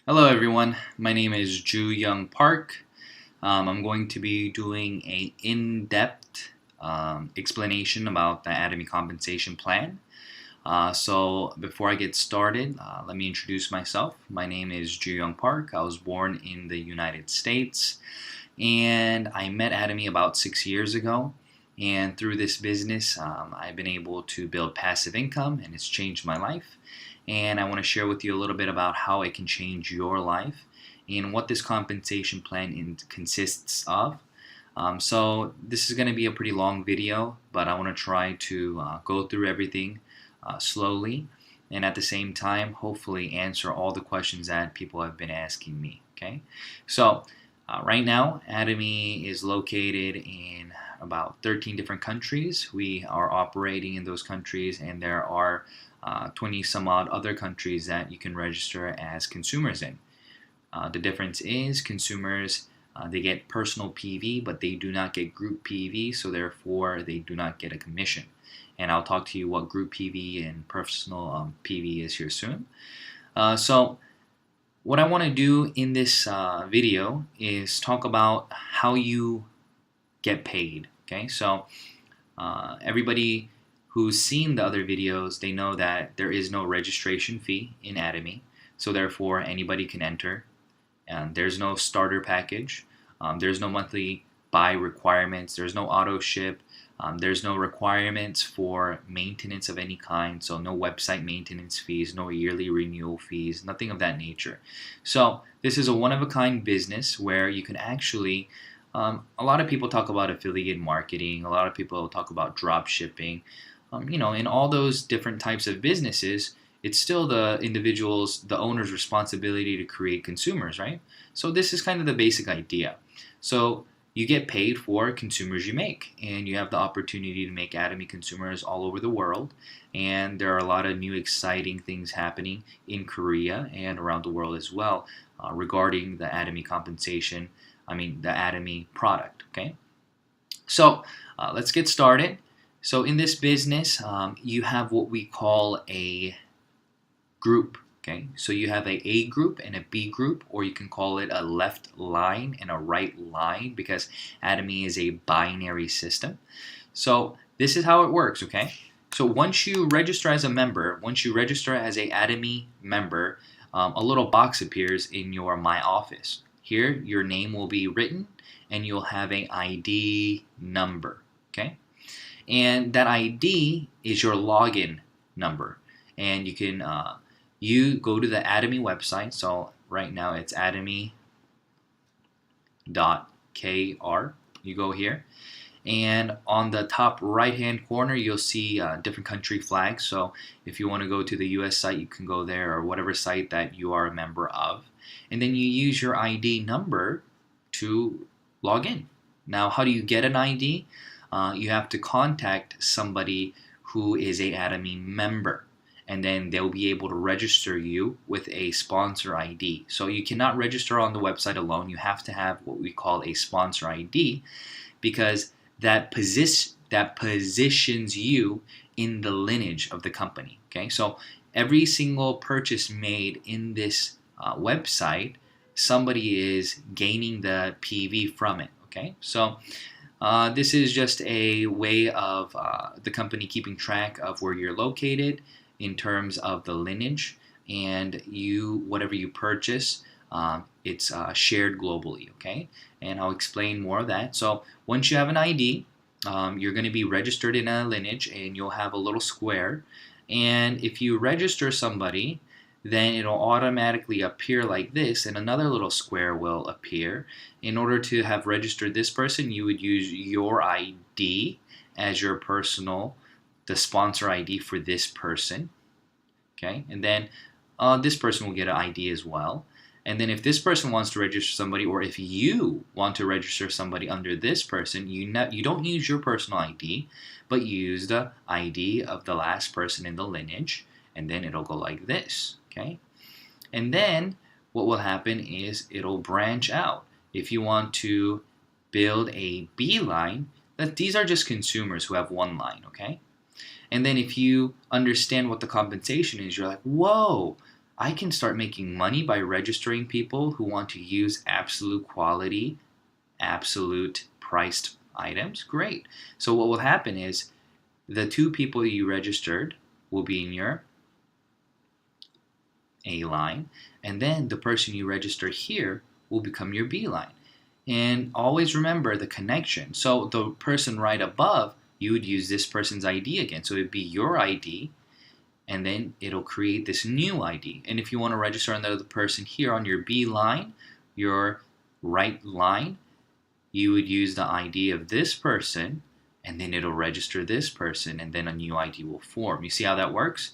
Hello everyone, my name is Ju Young Park. I'm going to be doing a in-depth explanation about the Atomy compensation plan. So before I get started, let me introduce myself. My name is Ju Young Park. I was born in the United States and I met Atomy about 6 years ago. And through this business, I've been able to build passive income and it's changed my life. And I want to share with you a little bit about how it can change your life and what this compensation plan consists of. So this is going to be a pretty long video, but I want to try to go through everything slowly and at the same time hopefully answer all the questions that people have been asking me. Okay, so right now Atomy is located in about 13 different countries. We are operating in those countries and there are 20 some odd other countries that you can register as consumers in. The difference is consumers they get personal PV but they do not get group PV, so therefore they do not get a commission. And I'll talk to you what group PV and personal PV is here soon. So what I want to do in this video is talk about how you get paid. Okay, so everybody who's seen the other videos, they know that there is no registration fee in Atomy, so therefore anybody can enter. And there's no starter package. There's no monthly buy requirements. There's no auto ship. There's no requirements for maintenance of any kind, so no website maintenance fees, no yearly renewal fees, nothing of that nature. So this is a one-of-a-kind business where you can actually a lot of people talk about affiliate marketing. A lot of people talk about drop shipping. In all those different types of businesses, it's still the individual's, the owner's responsibility to create consumers, right? So this is kind of the basic idea. So you get paid for consumers you make, and you have the opportunity to make Atomy consumers all over the world. And there are a lot of new exciting things happening in Korea and around the world as well regarding the Atomy compensation. The Atomy product. Okay, so let's get started. So in this business, you have what we call a group. Okay, so you have a group and a B group, or you can call it a left line and a right line because Atomy is a binary system. So this is how it works. Okay, so once you register as a member, once you register as a Atomy member, a little box appears in your My Office. Here, your name will be written and you'll have an ID number. Okay, and that ID is your login number, and you can you go to the Atomy website. So right now it's atomy.kr. You go here, and on the top right hand corner you'll see different country flags. So if you want to go to the US site, you can go there, or whatever site that you are a member of, and then you use your ID number to log in. Now, how do you get an ID? You have to contact somebody who is a Atomy member, and then they'll be able to register you with a sponsor ID. So you cannot register on the website alone. You have to have what we call a sponsor ID, because that positions you in the lineage of the company. Okay, so every single purchase made in this website, somebody is gaining the PV from it. Okay, so this is just a way of the company keeping track of where you're located in terms of the lineage, and whatever you purchase, it's shared globally. Okay, and I'll explain more of that. So once you have an ID, you're going to be registered in a lineage, and you'll have a little square. And if you register somebody, then it'll automatically appear like this, and another little square will appear. In order to have registered this person, you would use your ID as your personal, the sponsor ID for this person. Okay, and then this person will get an ID as well. And then if this person wants to register somebody, or if you want to register somebody under this person, you don't use your personal ID, but you use the ID of the last person in the lineage, and then it'll go like this. Okay, and then what will happen is it'll branch out. If you want to build a B line, these are just consumers who have one line. Okay, and then if you understand what the compensation is, you're like, whoa, I can start making money by registering people who want to use absolute quality, absolute priced items. Great. So what will happen is the 2 people you registered will be in your A line, and then the person you register here will become your B line. And always remember the connection. So the person right above, you would use this person's ID again. So it would be your ID, and then it'll create this new ID. And if you want to register another person here on your B line, your right line, you would use the ID of this person, and then it'll register this person, and then a new ID will form. You see how that works?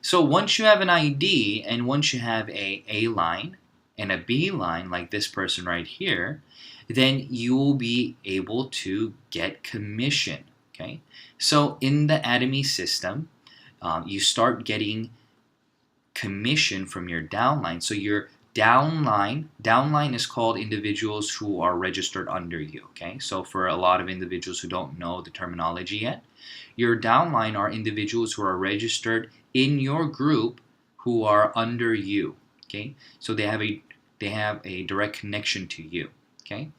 So once you have an ID, and once you have a line and a B line, like this person right here, then you will be able to get commission. Okay? So in the Atomy system, you start getting commission from your downline. So your downline is called individuals who are registered under you. Okay, so for a lot of individuals who don't know the terminology yet, your downline are individuals who are registered in your group who are under you. Okay, so they have a direct connection to you. Okay,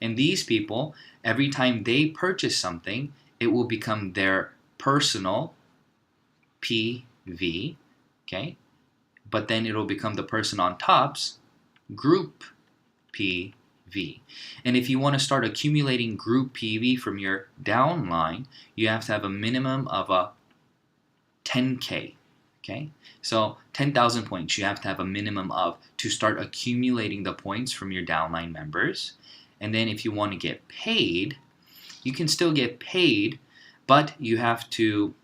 and these people, every time they purchase something, it will become their personal PV. Okay, but then it'll become the person on top's group PV. And if you want to start accumulating group PV from your downline, you have to have a minimum of a 10K. Okay, so 10,000 points you have to have a minimum of to start accumulating the points from your downline members. And then if you want to get paid, you can still get paid, but you have to,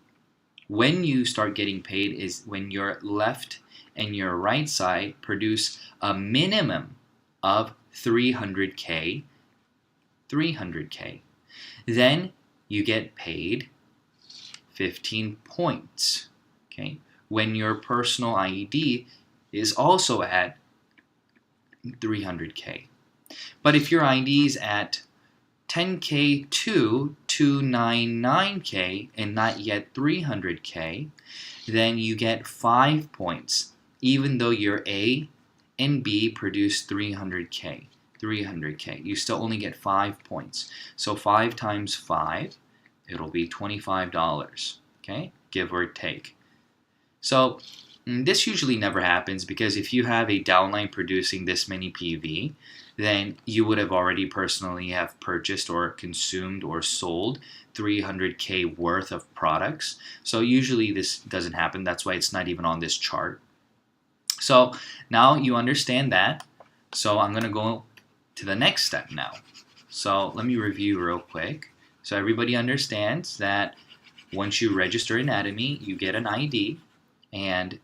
when you start getting paid is when your left and your right side produce a minimum of 300K. Then you get paid 15 points. Okay, when your personal ID is also at 300K. But if your ID is at 10K to 299K and not yet 300K, then you get 5 points, even though your A and B produce 300K. You still only get 5 points. So 5 times 5, it'll be $25, okay? Give or take. So this usually never happens because if you have a downline producing this many PV, then you would have already personally have purchased or consumed or sold 300K worth of products. So usually this doesn't happen. That's why it's not even on this chart. So now you understand that. So I'm going to go to the next step now. So let me review real quick. So everybody understands that once you register in Atomy, you get an ID, and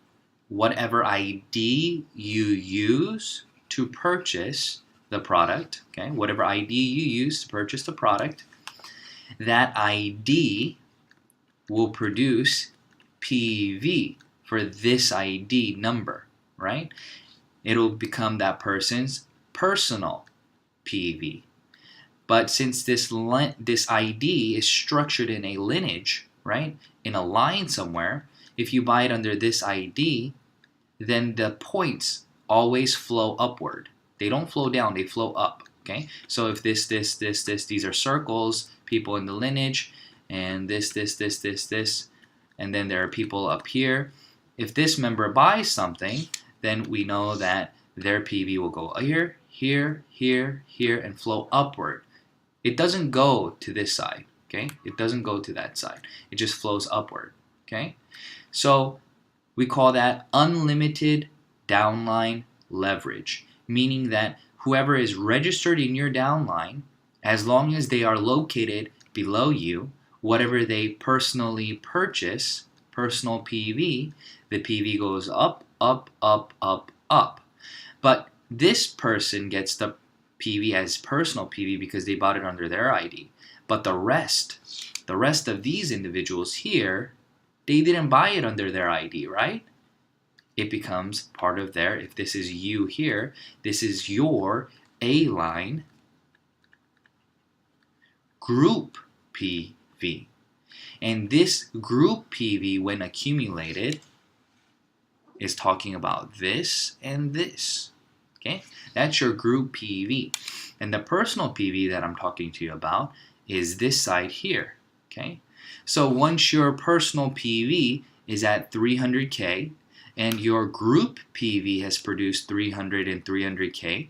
whatever ID you use to purchase the product, okay, whatever ID you use to purchase the product, that ID will produce PV for this ID number, right? It'll become that person's personal PV. But since this ID is structured in a lineage, right, in a line somewhere, if you buy it under this ID, then the points always flow upward. They don't flow down, they flow up, okay? So if this, these are circles, people in the lineage, and this, and then there are people up here. If this member buys something, then we know that their PV will go here, here, here, here, and flow upward. It doesn't go to this side, okay? It doesn't go to that side. It just flows upward, okay? So we call that unlimited downline leverage, meaning that whoever is registered in your downline, as long as they are located below you, whatever they personally purchase, personal PV, the PV goes up, up, up, up, up. But this person gets the PV as personal PV because they bought it under their ID. But the rest of these individuals here, they didn't buy it under their ID, right? It becomes part of their, if this is you here, this is your A line group PV. And this group PV, when accumulated, is talking about this and this. Okay, that's your group PV. And the personal PV that I'm talking to you about is this side here. Okay, so once your personal PV is at 300K and your group PV has produced 300 and 300K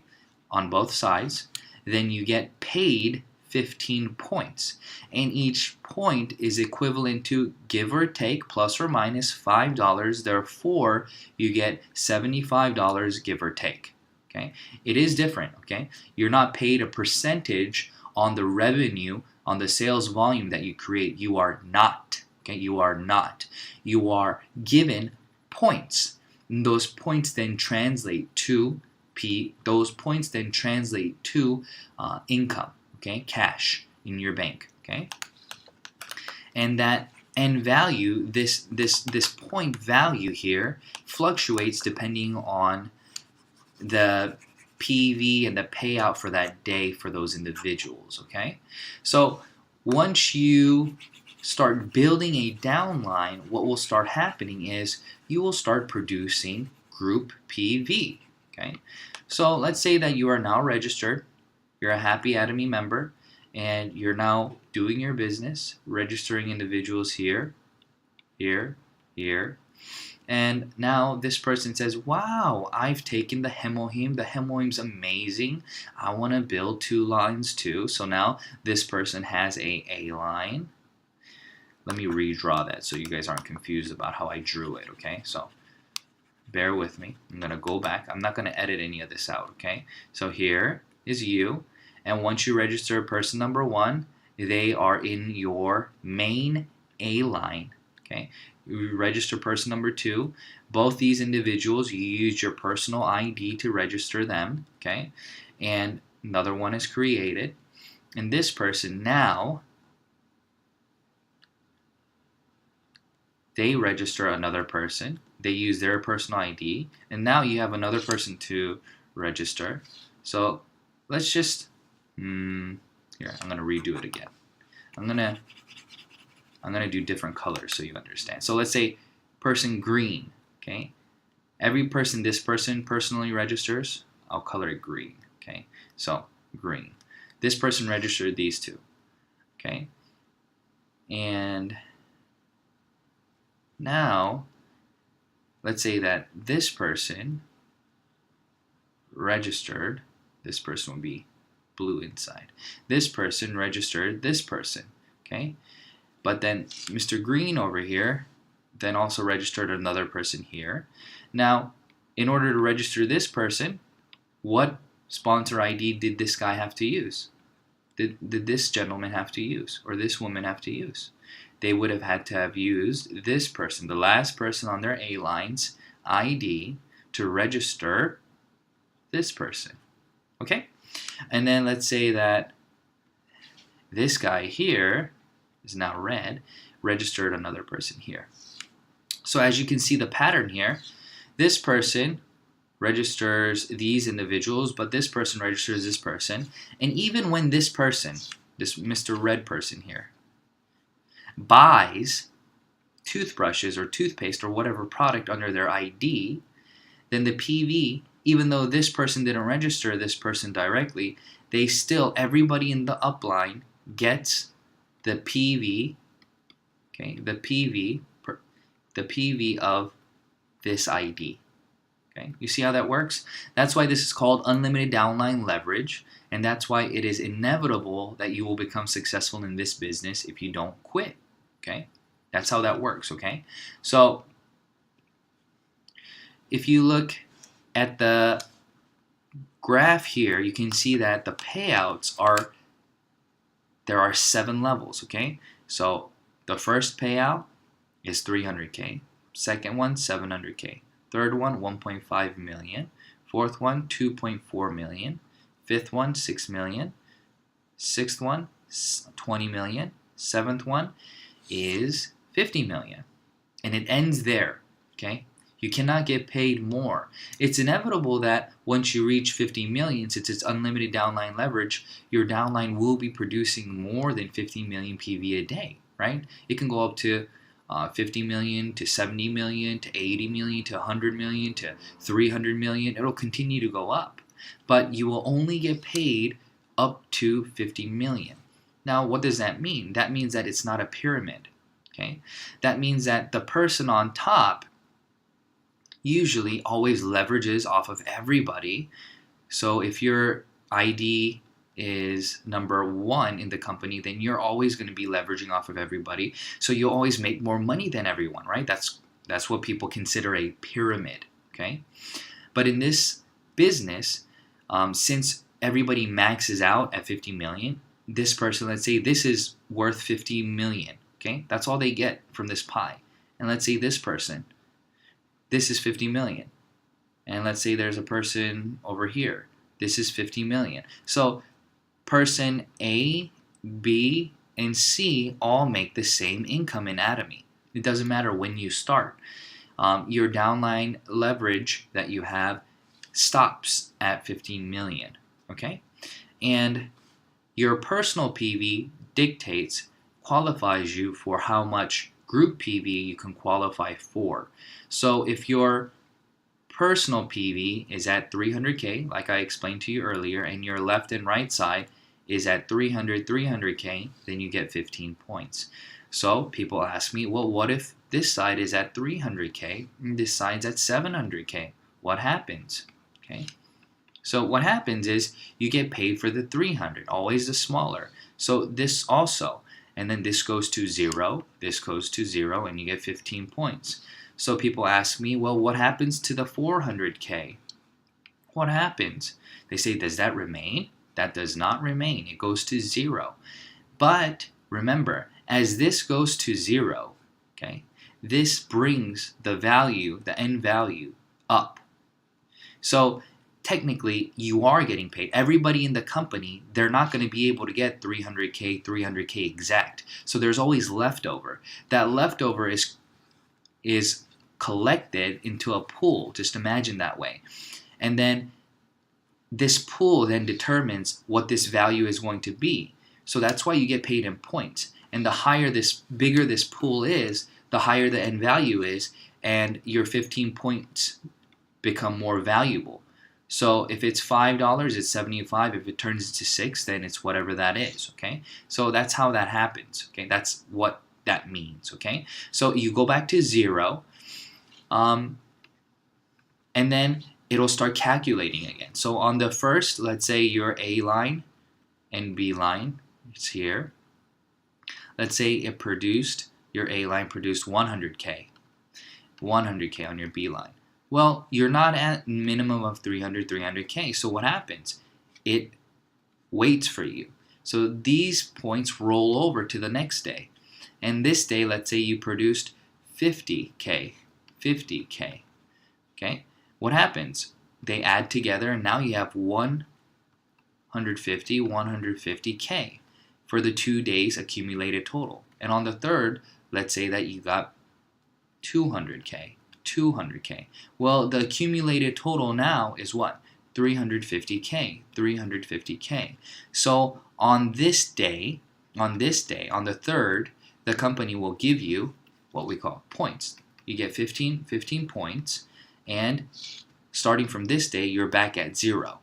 on both sides, then you get paid 15 points. And each point is equivalent to, give or take, plus or minus $5. Therefore, you get $75, give or take. Okay? It is different. Okay? You're not paid a percentage on the revenue, on the sales volume that you create. You are not. Okay? You are not. You are given points. And those points then translate to income. Okay, cash in your bank. Okay, and that end value, this point value here, fluctuates depending on the PV and the payout for that day for those individuals. Okay, so once you start building a downline, what will start happening is you will start producing group PV. Okay, so let's say that you are now registered. You're a happy Atomy member, and you're now doing your business, registering individuals here, here, here. And now this person says, wow, I've taken the hemoheme. The hemoheme's amazing. I want to build 2 lines too. So now this person has a line. Let me redraw that so you guys aren't confused about how I drew it, okay? So bear with me. I'm going to go back. I'm not going to edit any of this out, okay? So here is you. And once you register person number 1, they are in your main A line. Okay, you register person number 2. Both these individuals, you use your personal ID to register them. Okay, and another one is created. And this person now, they register another person. They use their personal ID, and now you have another person to register. So let's just here, I'm gonna redo it again. I'm gonna do different colors so you understand. So let's say person green. Okay, every person this person personally registers, I'll color it green. Okay, so green. This person registered these 2. Okay, and now let's say that this person registered. This person would be blue inside. This person registered this person, okay? But then Mr. Green over here then also registered another person here. Now, in order to register this person, what sponsor ID did this guy have to use? Did this gentleman have to use, or this woman have to use? They would have had to have used this person, the last person on their A lines ID, to register this person, okay? And then let's say that this guy here is now red, registered another person here. So as you can see the pattern here, this person registers these individuals, but this person registers this person. And even when this person, this Mr. Red person here, buys toothbrushes or toothpaste or whatever product under their ID, then the PV, even though this person didn't register this person directly, they still, everybody in the upline gets the PV, okay, the PV of this ID. Okay, you see how that works? That's why this is called unlimited downline leverage, and that's why it is inevitable that you will become successful in this business if you don't quit. Okay, that's how that works. Okay, so if you look at the graph here, you can see that the payouts are, there are 7 levels. Okay, so the first payout is 300K, second one 700K, third one 1.5 million, fourth one 2.4 million, fifth one 6 million, sixth one 20 million, seventh one is 50 million, and it ends there. Okay, you cannot get paid more. It's inevitable that once you reach 50 million, since it's unlimited downline leverage, your downline will be producing more than 50 million PV a day, right? It can go up to 50 million to 70 million to 80 million to 100 million to 300 million. It'll continue to go up, but you will only get paid up to 50 million. Now, what does that mean? That means that it's not a pyramid. Okay, that means that the person on top usually always leverages off of everybody. So if your ID is number 1 in the company, then you're always going to be leveraging off of everybody. So you always make more money than everyone, right? That's what people consider a pyramid. Okay, but in this business, since everybody maxes out at 50 million, this person, let's say this is worth 50 million. Okay, that's all they get from this pie. And let's say this person, this is 50 million. And let's say there's a person over here. This is 50 million. So person A, B, and C all make the same income in Atomy. It doesn't matter when you start. Your downline leverage that you have stops at 15 million. Okay? And your personal PV qualifies you for how much group PV you can qualify for. So if your personal PV is at 300K, like I explained to you earlier, and your left and right side is at 300K, then you get 15 points. So people ask me, well, what if this side is at 300K and this side's at 700K? What happens? Okay. So what happens is you get paid for the 300, always the smaller. So this also, and then this goes to 0, this goes to 0, and you get 15 points. So people ask me, well, what happens to the 400K? What happens? They say, does that remain? That does not remain. It goes to 0. But remember, as this goes to 0, okay, this brings the value, the end value, up. So technically, you are getting paid. Everybody in the company, they're not going to be able to get 300K exact. So there's always leftover. That leftover is collected into a pool. Just imagine that way. And then this pool then determines what this value is going to be. So that's why you get paid in points. And the bigger this pool is, the higher the end value is, and your 15 points become more valuable. So if it's $5, it's 75. If it turns into 6, then it's whatever that is, okay? So that's how that happens, okay? That's what that means, okay? So you go back to 0, and then it'll start calculating again. So on the first, let's say your A line and B line, it's here. Let's say your A line produced 100K on your B line. Well, you're not at minimum of 300K. So what happens? It waits for you. So these points roll over to the next day. And this day, let's say you produced 50K. Okay? What happens? They add together, and now you have 150K for the 2 days accumulated total. And on the third, let's say that you got 200K. Well, the accumulated total now is what? 350K. So on this day, on the third, the company will give you what we call points. You get 15 points, and starting from this day, you're back at 0.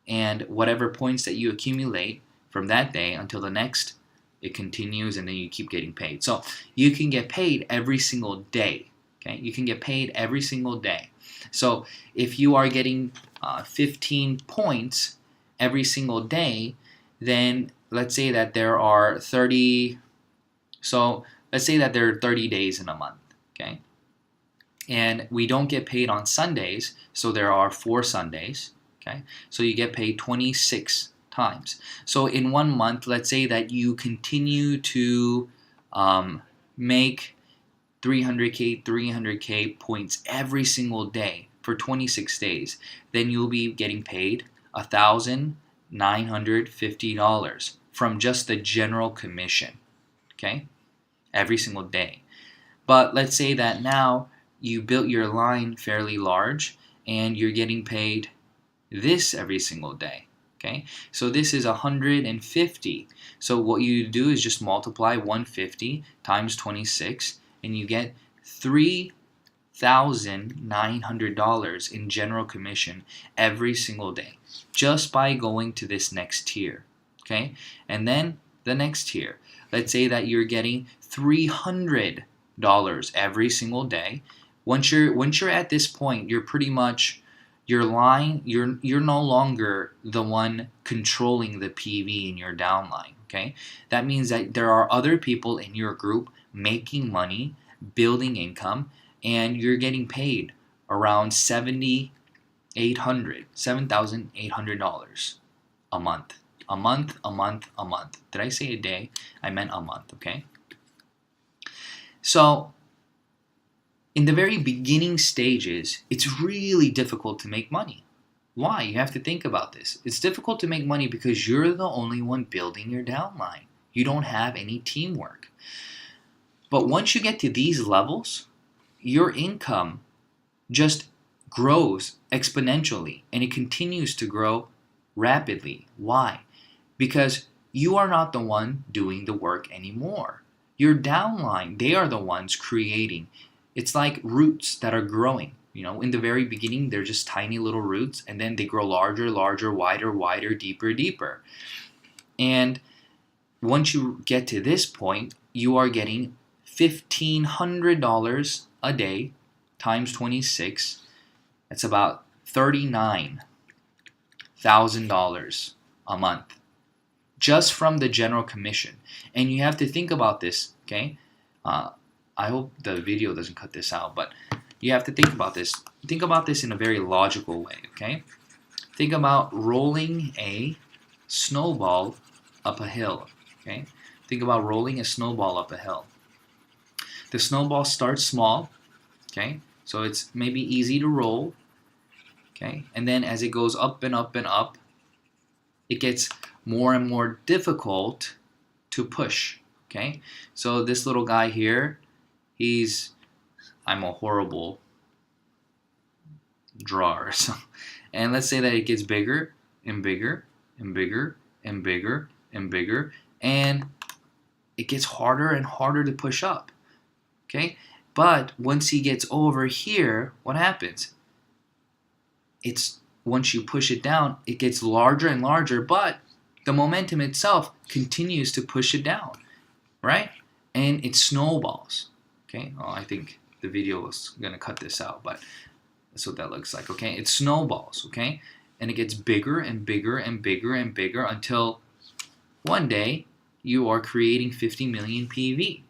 And whatever points that you accumulate from that day until the next, it continues, and then you keep getting paid. So you can get paid every single day. Okay, you can get paid every single day. So if you are getting 15 points every single day, then let's say that there are 30. So let's say that there are 30 days in a month. Okay, and we don't get paid on Sundays, so there are 4 Sundays. Okay, so you get paid 26 times. So in 1 month, let's say that you continue to make 300K points every single day for 26 days, then you'll be getting paid $1,950 from just the general commission, okay, every single day. But let's say that now you built your line fairly large and you're getting paid this every single day, okay? So this is 150. So what you do is just multiply 150 times 26, and you get $3,900 in general commission every single day just by going to this next tier. Okay, and then the next tier. Let's say that you're getting $300 every single day. Once you're at this point, you're pretty much your line. You're no longer the one controlling the PV in your downline. Okay, that means that there are other people in your group making money, building income, and you're getting paid around $7,800 a month. A month. Did I say a day? I meant a month, okay? So, in the very beginning stages, it's really difficult to make money. Why? You have to think about this. It's difficult to make money because you're the only one building your downline. You don't have any teamwork. But once you get to these levels, your income just grows exponentially and it continues to grow rapidly. Why? Because you are not the one doing the work anymore. Your downline, they are the ones creating. It's like roots that are growing. You know, in the very beginning, they're just tiny little roots, and then they grow larger, wider, deeper. And once you get to this point, you are getting $1,500 a day times 26. That's about $39,000 a month just from the general commission. And you have to think about this, okay? I hope the video doesn't cut this out, but you have to think about this. Think about this in a very logical way, okay? Think about rolling a snowball up a hill, okay? Think about rolling a snowball up a hill. The snowball starts small, okay? So it's maybe easy to roll, okay? And then as it goes up and up and up, it gets more and more difficult to push, okay? So this little guy here, I'm a horrible drawer. So, and let's say that it gets bigger and bigger and bigger and bigger and bigger, and it gets harder and harder to push up, okay? But once he gets over here, what happens? Once you push it down, it gets larger and larger, but the momentum itself continues to push it down, right? And it snowballs, okay? Oh, I think the video is going to cut this out, but that's what that looks like, okay? It snowballs, okay? And it gets bigger and bigger and bigger and bigger until one day you are creating 50 million PV.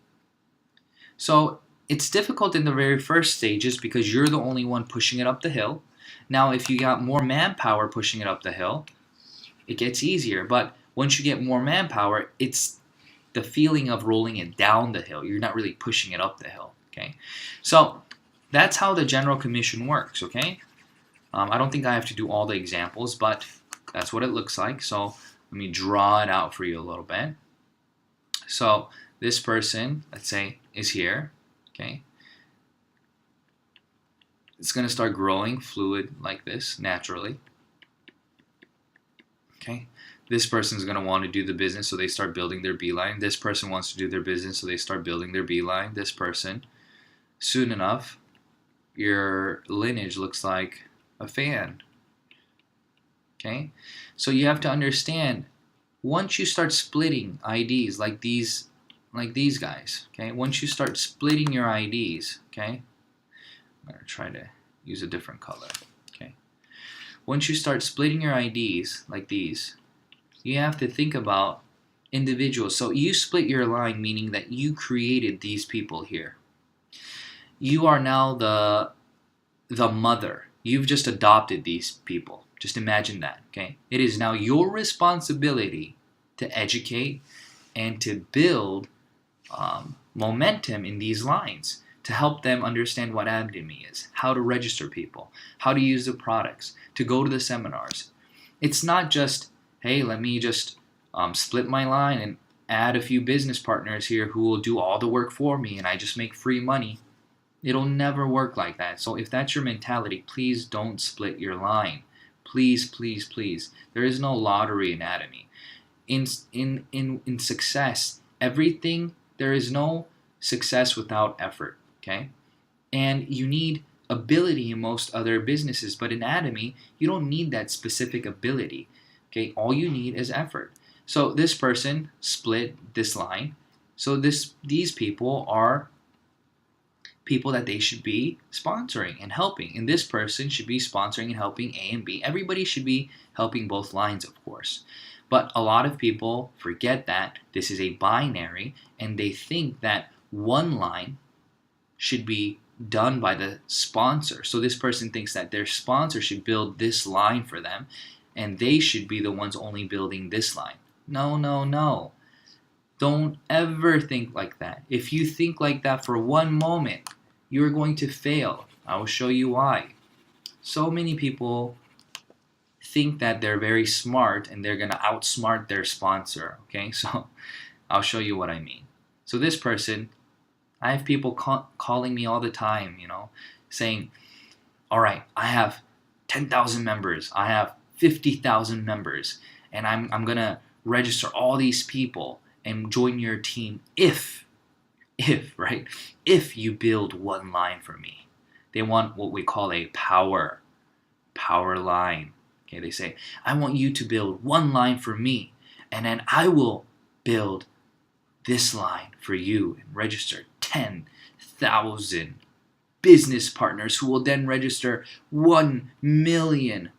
So it's difficult in the very first stages because you're the only one pushing it up the hill. Now, if you got more manpower pushing it up the hill, it gets easier. But once you get more manpower, it's the feeling of rolling it down the hill. You're not really pushing it up the hill, okay? So that's how the general commission works, okay? I don't think I have to do all the examples, but that's what it looks like. So let me draw it out for you a little bit. So this person, let's say, is here, okay? It's going to start growing fluid like this naturally. Okay, this person is going to want to do the business, so they start building their beeline. This person wants to do their business, so they start building their beeline. This person, soon enough, your lineage looks like a fan. Okay, so you have to understand, once you start splitting IDs like these guys, okay, once you start splitting your IDs, okay, I'm going to try to use a different color, okay. Once you start splitting your IDs like these, you have to think about individuals. So you split your line, meaning that you created these people here. You are now the mother. You've just adopted these people. Just imagine that, okay. It is now your responsibility to educate and to build momentum in these lines, to help them understand what Atomy is, how to register people, how to use the products, to go to the seminars. It's not just, hey, let me just split my line and add a few business partners here who will do all the work for me and I just make free money. It'll never work like that. So if that's your mentality, please don't split your line. Please, please, please. There is no lottery in Atomy. In success, everything, there is no success without effort, okay? And you need ability in most other businesses, but in Atomy, you don't need that specific ability, okay? All you need is effort. So this person split this line. So these people are people that they should be sponsoring and helping. And this person should be sponsoring and helping A and B. Everybody should be helping both lines, of course. But a lot of people forget that this is a binary and they think that one line should be done by the sponsor. So this person thinks that their sponsor should build this line for them and they should be the ones only building this line. No, no, no. Don't ever think like that. If you think like that for one moment, you're going to fail. I will show you why. So many people think that they're very smart and they're going to outsmart their sponsor. Okay, so I'll show you what I mean. So this person, I have people calling me all the time, saying, all right, I have 10,000 members. I have 50,000 members. And I'm going to register all these people and join your team if you build one line for me. They want what we call a power line. Okay, they say, I want you to build one line for me, and then I will build this line for you and register 10,000 business partners who will then register 1 million.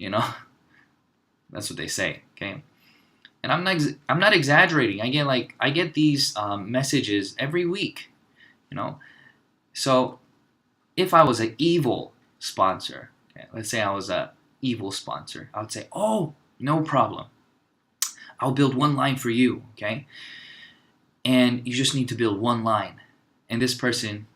That's what they say. Okay. And I'm not exaggerating. I get these messages every week, So if I was an evil sponsor, okay, let's say I was a evil sponsor, I would say, oh, no problem. I'll build one line for you, okay? And you just need to build one line. And this person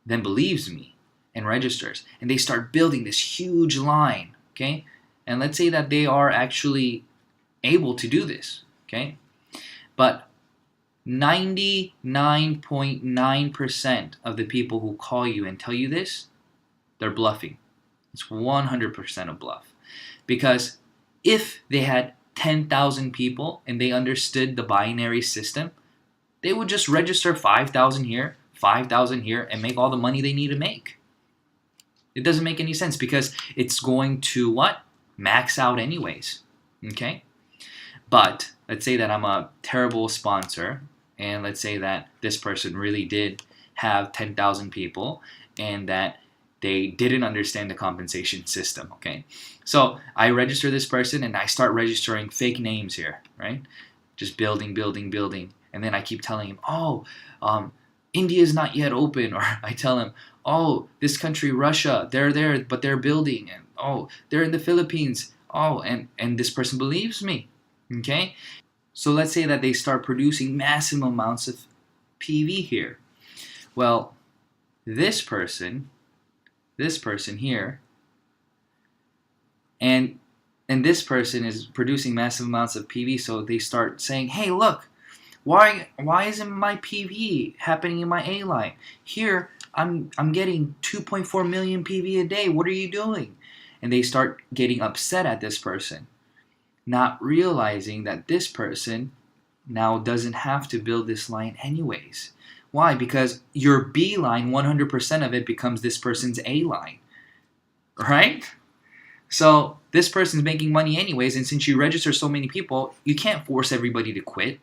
then believes me and registers, and they start building this huge line, okay? And let's say that they are actually able to do this, okay? But 99.9% of the people who call you and tell you this, they're bluffing. It's 100% a bluff. Because if they had 10,000 people and they understood the binary system, they would just register 5,000 here, 5,000 here, and make all the money they need to make. It doesn't make any sense because it's going to what? Max out anyways, okay? But let's say that I'm a terrible sponsor, and let's say that this person really did have 10,000 people and that they didn't understand the compensation system, okay? So I register this person and I start registering fake names here, right? Just building. And then I keep telling him, India is not yet open. Or I tell him, this country, Russia, they're there, but they're building. And they're in the Philippines. And this person believes me. Okay? So let's say that they start producing massive amounts of PV here. Well, this person here, and this person is producing massive amounts of PV, so they start saying, hey, look, why isn't my PV happening in my A line? Here, I'm getting 2.4 million PV a day. What are you doing? And they start getting upset at this person, not realizing that this person now doesn't have to build this line anyways. Why? Because your B line, 100% of it becomes this person's A line, right? So this person's making money anyways, and since you register so many people, you can't force everybody to quit.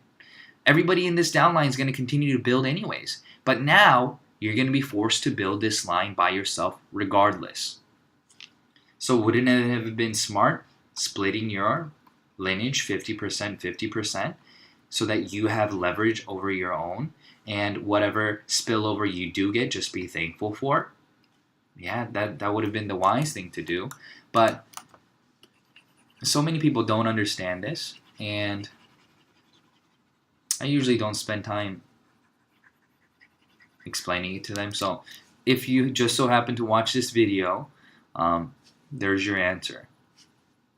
Everybody in this downline is going to continue to build anyways. But now you're going to be forced to build this line by yourself regardless. So wouldn't it have been smart splitting your lineage 50%, 50%, so that you have leverage over your own, and whatever spillover you do get, just be thankful for? Yeah, that would have been the wise thing to do. But so many people don't understand this, and I usually don't spend time explaining it to them. So if you just so happen to watch this video, there's your answer.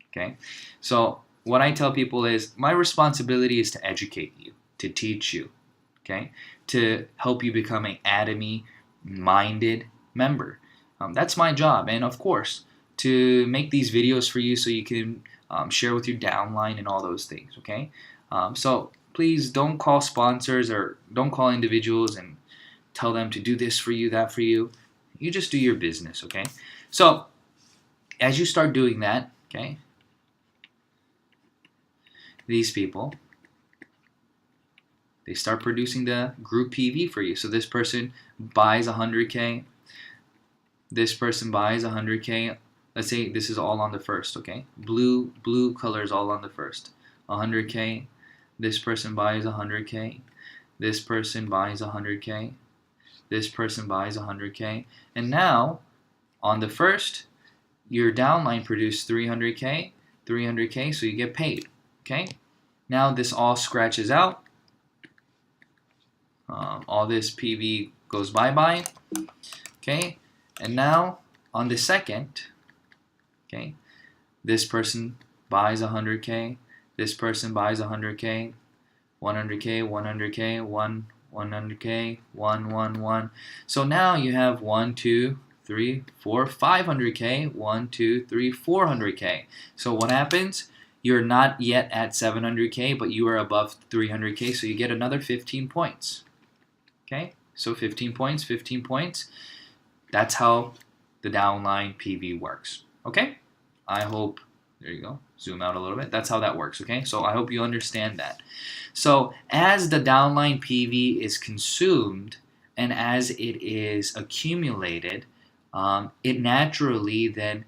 Okay? So what I tell people is my responsibility is to educate you, to teach you, okay? To help you become an Atomy-minded member. That's my job. And of course, to make these videos for you so you can share with your downline and all those things, okay? So please don't call sponsors or don't call individuals and tell them to do this for you, that for you. You just do your business, okay? So as you start doing that, okay, these people, they start producing the group PV for you. So this person buys 100K. This person buys 100K. Let's say this is all on the first, okay? Blue color is all on the first. 100K. This person buys 100K. This person buys 100K. This person buys 100K. And now, on the first, your downline produced 300K, 300K, so you get paid, okay? Now this all scratches out. All this PV goes bye-bye, okay? And now, on the second, okay, this person buys 100K, this person buys 100K, 100K, 100K, 100K, 1. So now you have 1, 2, 3, 4, 500K, 1, 2, 3, 400K. So what happens? You're not yet at 700K, but you are above 300K, so you get another 15 points. Okay, so 15 points, 15 points. That's how the downline PV works. Okay, I hope, there you go, zoom out a little bit. That's how that works, okay? So I hope you understand that. So as the downline PV is consumed and as it is accumulated, it naturally then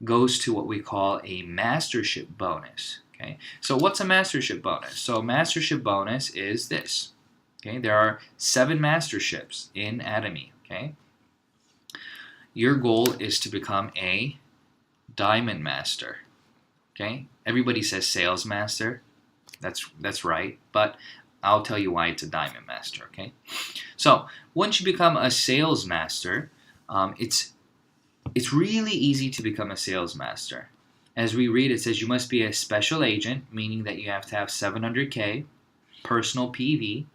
goes to what we call a mastership bonus. Okay, so what's a mastership bonus? So a mastership bonus is this. Okay, there are 7 masterships in Atomy. Okay, your goal is to become a diamond master. Okay, everybody says sales master. That's right, but I'll tell you why it's a diamond master. Okay, so once you become a sales master, it's really easy to become a sales master. As we read, it says you must be a special agent, meaning that you have to have 700K personal PV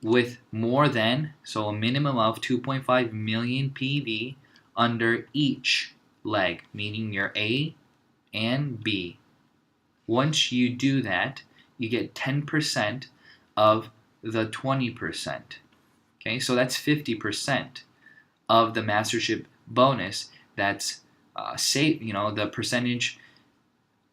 with more than, so a minimum of 2.5 million PV under each leg, meaning your A and B. Once you do that, you get 10% of the 20%. Okay, so that's 50% of the mastership bonus. That's the percentage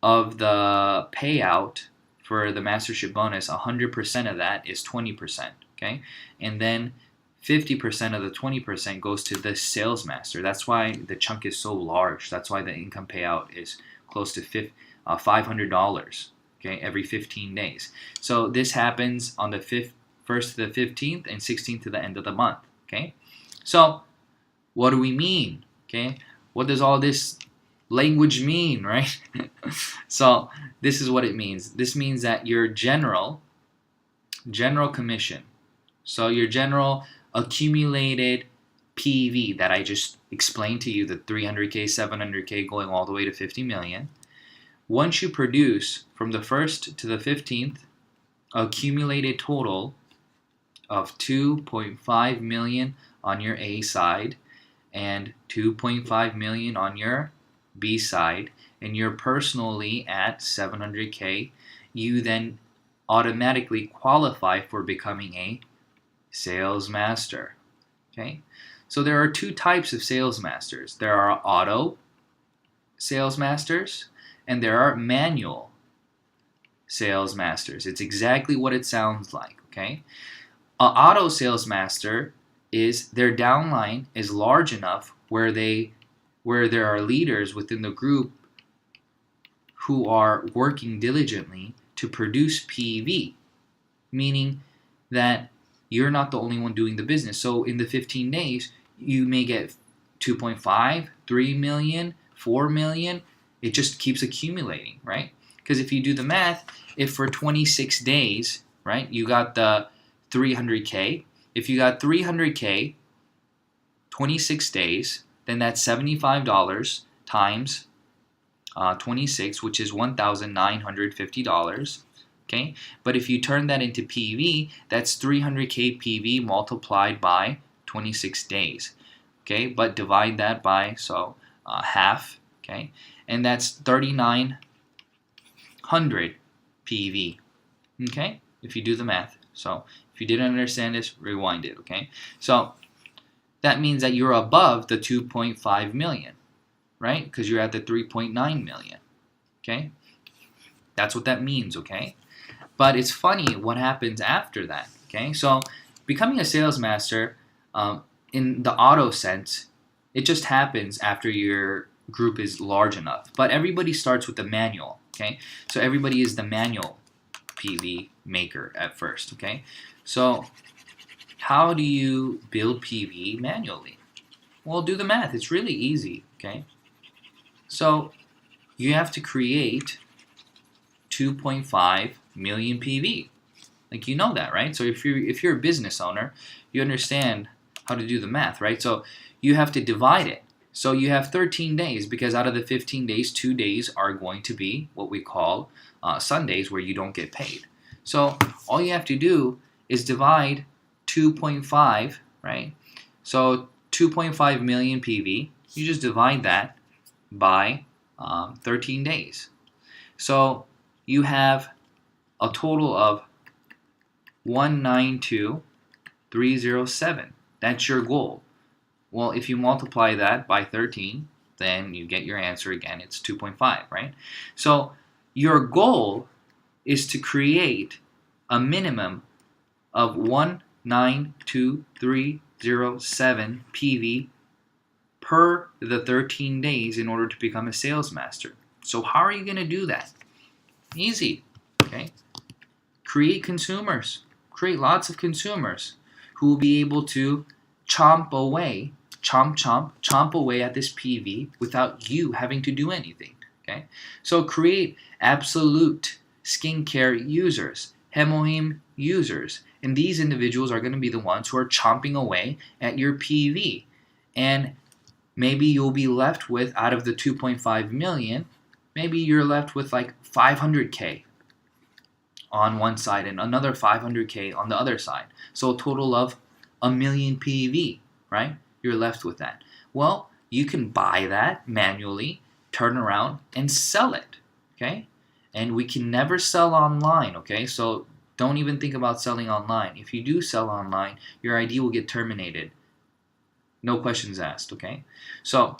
of the payout for the mastership bonus. 100% of that is 20%. Okay, and then 50% of the 20% goes to the sales master. That's why the chunk is so large. That's why the income payout is close to $500. Okay, every 15 days. So this happens on the 1st to the 15th and 16th to the end of the month. Okay, so what do we mean? Okay, what does all this language mean, right? So this is what it means. This means that your general commission, so your general accumulated PV that I just explained to you, the 300K, 700K going all the way to 50 million, once you produce from the 1st to the 15th, accumulated total of 2.5 million on your A side and 2.5 million on your B side, and you're personally at 700K, you then automatically qualify for becoming a sales master. Okay, so there are 2 types of sales masters. There are auto sales masters and there are manual sales masters. It's exactly what it sounds like. Okay, an auto sales master is their downline is large enough where there are leaders within the group who are working diligently to produce PV, meaning that you're not the only one doing the business. So in the 15 days, you may get 2.5, 3 million, 4 million. It just keeps accumulating, right? Because if you do the math, if for 26 days, right, you got the 300K. If you got 300K, 26 days, then that's $75 times 26, which is $1,950. Okay, but if you turn that into PV, that's 300K PV multiplied by 26 days. Okay, but divide that by half. Okay, and that's 3,900 PV. Okay, if you do the math. So if If you didn't understand this, rewind it, okay? So that means that you're above the 2.5 million, right? Because you're at the 3.9 million, okay? That's what that means, okay? But it's funny what happens after that, okay? So becoming a sales master, in the auto sense, it just happens after your group is large enough. But everybody starts with the manual, okay? So everybody is the manual PV maker at first, okay? So how do you build PV manually? Well, do the math. It's really easy, okay? So you have to create 2.5 million PV. Like, you know that, right? So if you're a business owner, you understand how to do the math, right? So you have to divide it. So you have 13 days, because out of the 15 days, 2 days are going to be what we call Sundays, where you don't get paid. So all you have to do is divide 2.5, right? So 2.5 million PV, you just divide that by 13 days. So you have a total of 192,307. That's your goal. Well, if you multiply that by 13, then you get your answer again. It's 2.5, right? So your goal is to create a minimum of 192,307 PV per the 13 days in order to become a sales master. So how are you going to do that? Easy, okay? Create consumers. Create lots of consumers who will be able to chomp away at this PV without you having to do anything, okay? So create absolute skincare users, Hemohim users, and these individuals are going to be the ones who are chomping away at your PV. And maybe you'll be left with, out of the 2.5 million, maybe you're left with like 500K on one side and another 500K on the other side. So a total of a million PV, right? You're left with that. Well, you can buy that manually, turn around, and sell it, okay? And we can never sell online, okay? So don't even think about selling online. If you do sell online, your ID will get terminated. No questions asked, okay? So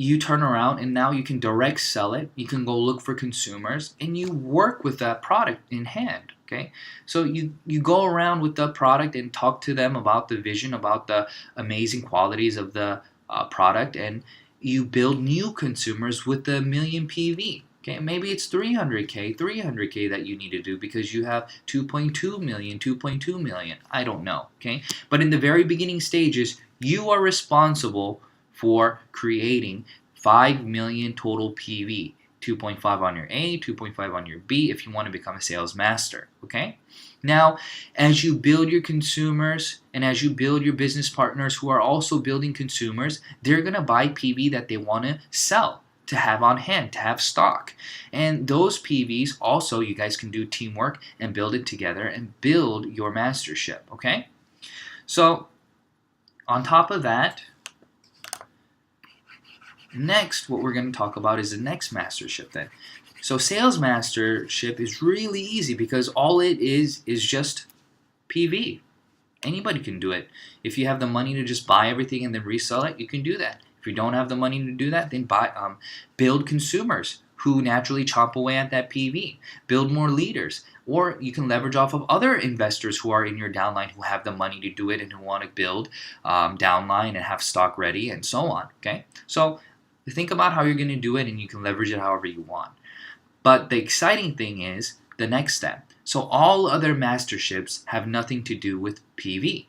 you turn around and now you can direct sell it. You can go look for consumers and you work with that product in hand, okay? So you go around with the product and talk to them about the vision, about the amazing qualities of the product, and you build new consumers with the million PV. Okay, maybe it's 300K that you need to do because you have 2.2 million. I don't know, okay? But in the very beginning stages, you are responsible for creating 5 million total PV. 2.5 on your A, 2.5 on your B if you want to become a sales master, okay? Now, as you build your consumers and as you build your business partners who are also building consumers, they're going to buy PV that they want to sell, to have on hand, to have stock. And those PVs also, you guys can do teamwork and build it together and build your mastership, okay? So, on top of that, next, what we're going to talk about is the next mastership then. So sales mastership is really easy because all it is just PV. Anybody can do it. If you have the money to just buy everything and then resell it, you can do that. If you don't have the money to do that, then build consumers who naturally chop away at that PV. Build more leaders. Or you can leverage off of other investors who are in your downline who have the money to do it and who want to build downline and have stock ready and so on. Okay, so think about how you're going to do it and you can leverage it however you want. But the exciting thing is the next step. So all other masterships have nothing to do with PV,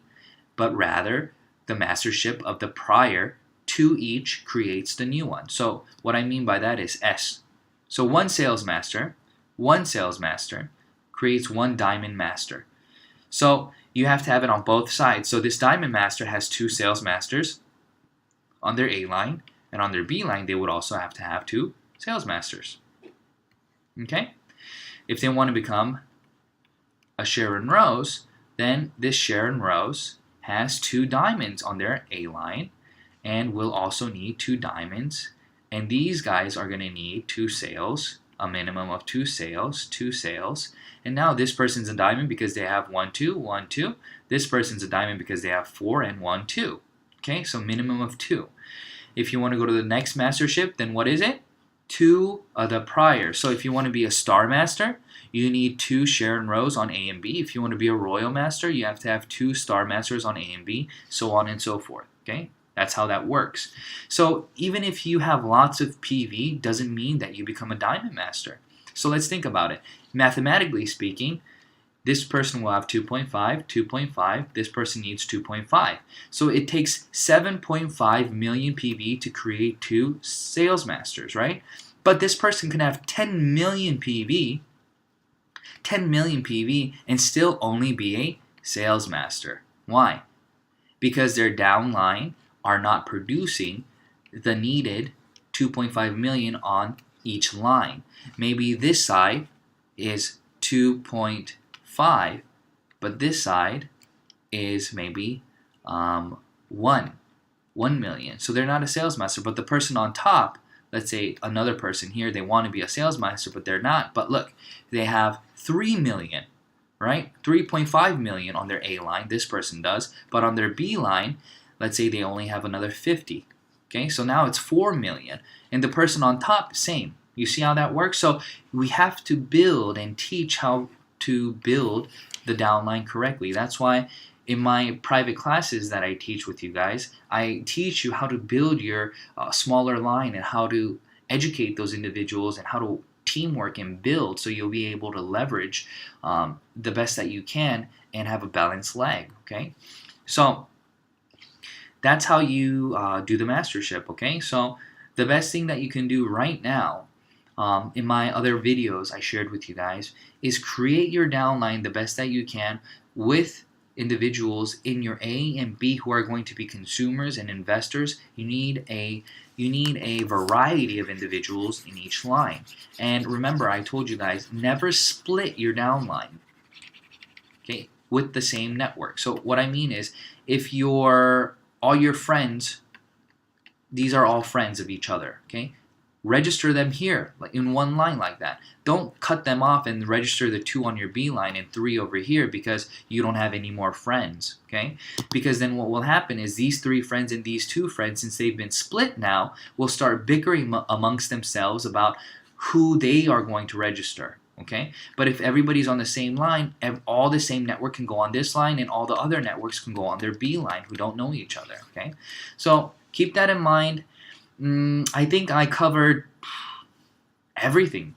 but rather the mastership of the prior to each creates the new one. So what I mean by that is S. So one sales master creates one diamond master. So you have to have it on both sides. So this diamond master has two sales masters on their A line, and on their B line, they would also have to have two sales masters. Okay? If they want to become a Sharon Rose, then this Sharon Rose has two diamonds on their A line and will also need two diamonds. And these guys are going to need two sales a minimum of 2 sales. And now this person's a diamond because they have 1, 2, 1, 2. This person's a diamond because they have 4 and 1, 2. Okay, so minimum of 2. If you want to go to the next mastership, then what is it? 2 of the prior. So if you want to be a star master, you need 2 Sharon rows on A and B. If you want to be a royal master, you have to have 2 star masters on A and B, so on and so forth. Okay, that's how that works. So even if you have lots of PV, doesn't mean that you become a diamond master. So let's think about it. Mathematically speaking, this person will have 2.5, 2.5. This person needs 2.5. So it takes 7.5 million PV to create 2 sales masters, right? But this person can have 10 million PV, and still only be a sales master. Why? Because their downline are not producing the needed 2.5 million on each line. Maybe this side is 2.5, but this side is maybe 1 million. So they're not a sales master, but the person on top, let's say another person here, they want to be a sales master, but they're not. But look, they have 3 million, right? 3.5 million on their A line, this person does, but on their B line, let's say they only have another 50. Okay, so now it's 4 million, and the person on top, same. You see how that works? So we have to build and teach how to build the downline correctly. That's why in my private classes that I teach with you guys, I teach you how to build your smaller line and how to educate those individuals and how to teamwork and build, so you'll be able to leverage the best that you can and have a balanced leg. Okay, so that's how you do the mastership. Okay, so the best thing that you can do right now, in my other videos I shared with you guys, is create your downline the best that you can with individuals in your A and B who are going to be consumers and investors. You need a variety of individuals in each line. And remember, I told you guys, never split your downline, okay, with the same network. So what I mean is, if all your friends, these are all friends of each other, okay? Register them here, like in one line like that. Don't cut them off and register the 2 on your B line and 3 over here because you don't have any more friends, okay? Because then what will happen is these 3 friends and these 2 friends, since they've been split now, will start bickering amongst themselves about who they are going to register, okay? But if everybody's on the same line, all the same network can go on this line and all the other networks can go on their B line who don't know each other, okay? So keep that in mind. I think I covered everything,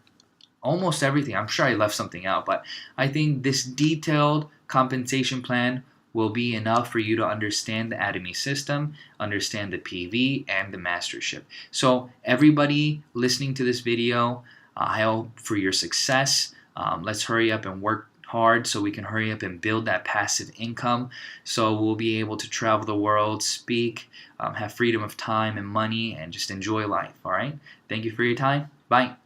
almost everything. I'm sure I left something out, but I think this detailed compensation plan will be enough for you to understand the Atomy system, understand the PV, and the mastership. So everybody listening to this video, I hope for your success. Let's hurry up and work hard so we can hurry up and build that passive income, so we'll be able to travel the world, speak, have freedom of time and money, and just enjoy life. All right, thank you for your time. Bye.